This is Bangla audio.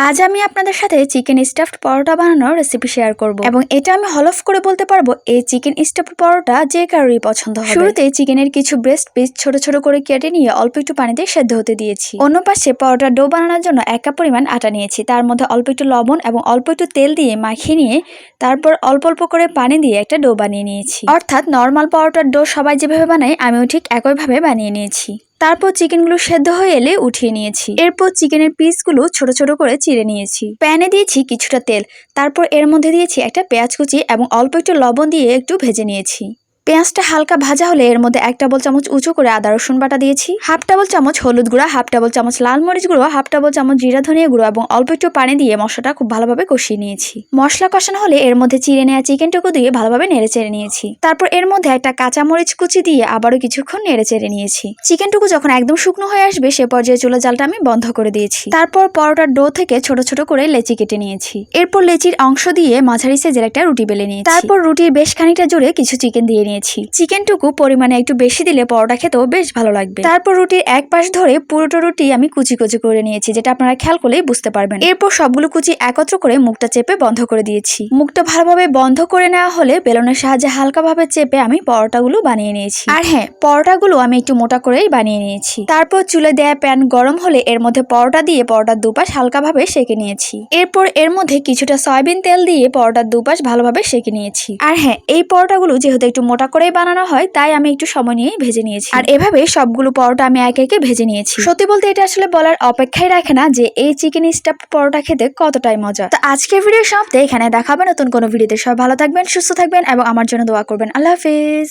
আজ আমি আপনাদের সাথে চিকেন স্টাফড পরোটা বানানোর রেসিপি শেয়ার করব এবং এটা আমি হলফ করে বলতে পারবো এই চিকেন স্টাফড পরোটা যে কারোরই পছন্দ হবে। শুরুতে চিকেনের কিছু ব্রেস্ট পিস ছোট ছোট করে কেটে নিয়ে অল্প একটু পানিতে সেদ্ধ হতে দিয়েছি। অন্য পাশে পরোটার ডো বানানোর জন্য 1 কাপ পরিমাণ আটা নিয়েছি, তার মধ্যে অল্প একটু লবণ এবং অল্প একটু তেল দিয়ে মাখিয়ে নিয়ে তারপর অল্প অল্প করে পানি দিয়ে একটা ডো বানিয়ে নিয়েছি। অর্থাৎ নর্মাল পরোটার ডো সবাই যেভাবে বানায় আমিও ঠিক একইভাবে বানিয়ে নিয়েছি। তারপর চিকেনগুলো সেদ্ধ হয়ে এলে উঠিয়ে নিয়েছি। এরপর চিকেনের পিসগুলো ছোট ছোট করে চিড়ে নিয়েছি। প্যানে দিয়েছি কিছুটা তেল, তারপর এর মধ্যে দিয়েছি একটা পেঁয়াজ কুচি এবং অল্প একটু লবণ দিয়ে একটু ভেজে নিয়েছি। পেঁয়াজটা হালকা ভাজা হলে এর মধ্যে 1 টেবিল চামচ উঁচু করে আদা রসুন বাটা দিয়েছি, 1/2 টেবিল চামচ হলুদ গুঁড়া, 1/2 টেবিল চামচ লাল মরিচ গুঁড়ো, 1/2 টেবিল চামচ জিরা ধনিয়া গুঁড়ো এবং অল্প একটু পানি দিয়ে মশলাটা খুব ভালোভাবে কষিয়ে নিয়েছি। মশলা কষানো হলে এর মধ্যে চিড়ে নেওয়া চিকেনটুকু দিয়ে ভালোভাবে নেড়ে চেড়ে নিয়েছি। তারপর এর মধ্যে একটা কাঁচা মরিচ কুচি দিয়ে আবারও কিছুক্ষণ নেড়ে চেড়ে নিয়েছি। চিকেনটুকু যখন একদম শুকনো হয়ে আসবে সে পর্যায়ে চুলা জালটা আমি বন্ধ করে দিয়েছি। তারপর পরোটার ডো থেকে ছোট ছোট করে লেচি কেটে নিয়েছি। এরপর লেচির অংশ দিয়ে মাঝারি সাইজের একটা রুটি বেলে নিয়েছি। তারপর রুটির বেশ খানিকটা জুড়ে কিছু চিকেন দিয়ে নিয়েছি। চিকেনটুকু পরিমাণে একটু বেশি দিলে পরোটা খেতেও বেশ ভালো লাগবে। তারপর রুটির এক পাশ ধরে পুরোটা রুটি আমি কুচি কুচি করে নিয়েছি, যেটা আপনারা খেয়াল করলেই বুঝতে পারবেন। এরপর সবগুলো কুচি একত্র করে মুখটা চেপে বন্ধ করে দিয়েছি। মুখটা ভালোভাবে বন্ধ করে নেওয়া হলে বেলনের সাহায্যে হালকাভাবে চেপে আমি পরোটাগুলো বানিয়ে নিয়েছি। আর হ্যাঁ, পরোটাগুলো আমি একটু মোটা করেই বানিয়ে নিয়েছি। তারপর চুলে দেয়া প্যান গরম হলে এর মধ্যে পরোটা দিয়ে পরোটার দুপাশ হালকাভাবে সেঁকে নিয়েছি। এরপর এর মধ্যে কিছুটা সয়াবিন তেল দিয়ে পরোটার দুপাশ ভালোভাবে সেঁকে নিয়েছি। আর হ্যাঁ, এই পরোটাগুলো যেহেতু একটু মোটা করেই বানানো হয় তাই আমি একটু সময় নিয়েই ভেজে নিয়েছি। আর এভাবে সবগুলো পরোটা আমি একে একে ভেজে নিয়েছি। সত্যি বলতে এটা আসলে বলার অপেক্ষাই রাখে না যে এই চিকেন স্টাফড পরোটা খেতে কতটাই মজা। তো আজকের ভিডিও সমাপ্তে এখানে দেখাবে নতুন কোনো ভিডিওতে। সব ভালো থাকবেন, সুস্থ থাকবেন এবং আমার জন্য দোয়া করবেন। আল্লাহ হাফিজ।